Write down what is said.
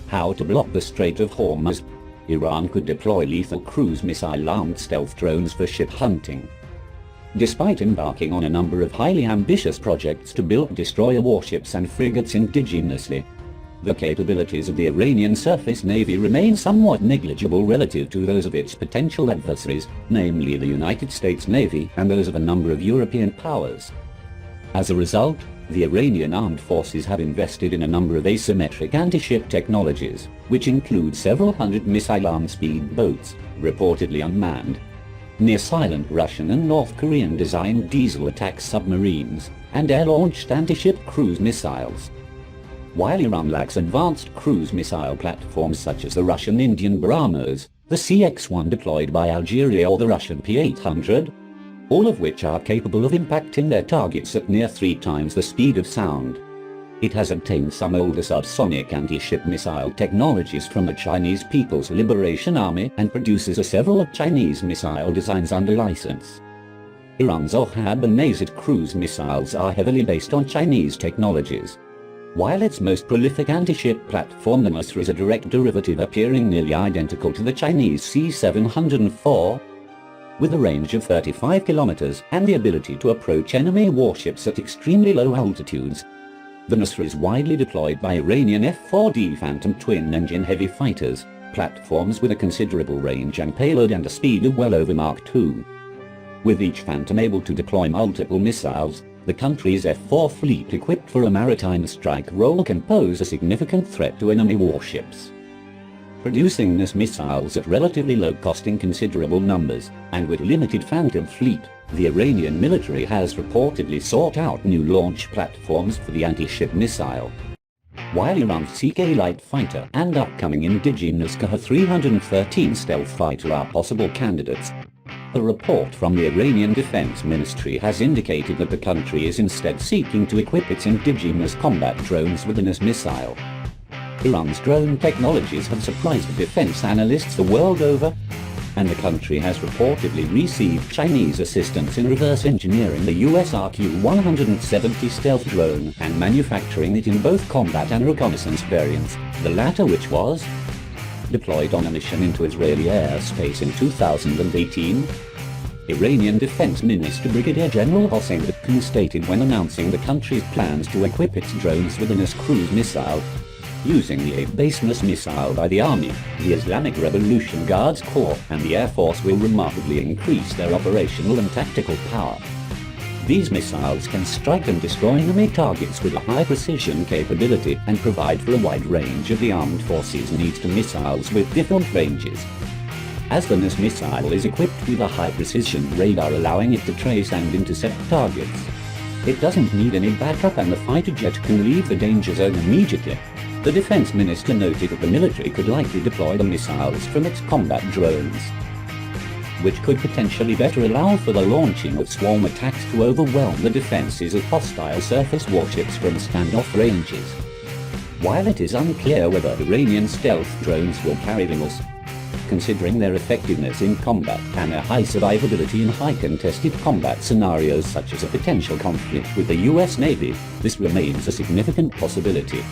How to block the Strait of Hormuz. Iran could deploy lethal cruise missile-armed stealth drones for ship hunting. Despite embarking on a number of highly ambitious projects to build destroyer warships and frigates indigenously, the capabilities of the Iranian surface navy remain somewhat negligible relative to those of its potential adversaries, namely the United States Navy and those of a number of European powers. As a result, the Iranian armed forces have invested in a number of asymmetric anti-ship technologies, which include several hundred missile-armed speedboats, reportedly unmanned, near-silent Russian and North Korean-designed diesel attack submarines, and air-launched anti-ship cruise missiles. While Iran lacks advanced cruise missile platforms such as the Russian Indian BrahMos, the CX-1 deployed by Algeria or the Russian P-800, all of which are capable of impacting their targets at near 3 times the speed of sound. It has obtained some older subsonic anti-ship missile technologies from the Chinese People's Liberation Army and produces several of Chinese missile designs under license. Iran's Ohab and Nazid cruise missiles are heavily based on Chinese technologies, while its most prolific anti-ship platform, the Nusra, is a direct derivative appearing nearly identical to the Chinese C-704, with a range of 35 kilometers and the ability to approach enemy warships at extremely low altitudes. The Nusra is widely deployed by Iranian F-4D Phantom twin-engine heavy fighters, platforms with a considerable range and payload and a speed of well over Mach 2. With each Phantom able to deploy multiple missiles, the country's F-4 fleet equipped for a maritime strike role can pose a significant threat to enemy warships. Producing these missiles at relatively low cost in considerable numbers, and with limited Phantom fleet, the Iranian military has reportedly sought out new launch platforms for the anti-ship missile. While Iran's CK light fighter and upcoming indigenous Kh-313 stealth fighter are possible candidates, a report from the Iranian Defense Ministry has indicated that the country is instead seeking to equip its indigenous combat drones with this missile. Iran's drone technologies have surprised defense analysts the world over, and the country has reportedly received Chinese assistance in reverse engineering the US RQ-170 stealth drone and manufacturing it in both combat and reconnaissance variants, the latter which was deployed on a mission into Israeli airspace in 2018. Iranian Defense Minister Brigadier General Hossein Zakhan stated when announcing the country's plans to equip its drones with an IS cruise missile. Using the base missile by the Army, the Islamic Revolution Guards Corps and the Air Force will remarkably increase their operational and tactical power. These missiles can strike and destroy enemy targets with a high precision capability and provide for a wide range of the armed forces' needs to missiles with different ranges. As the NIS missile is equipped with a high-precision radar allowing it to trace and intercept targets, it doesn't need any backup and the fighter jet can leave the danger zone immediately. The defense minister noted that the military could likely deploy the missiles from its combat drones, which could potentially better allow for the launching of swarm attacks to overwhelm the defenses of hostile surface warships from standoff ranges. While it is unclear whether Iranian stealth drones will carry the NIS, considering their effectiveness in combat and their high survivability in high contested combat scenarios such as a potential conflict with the US Navy, this remains a significant possibility.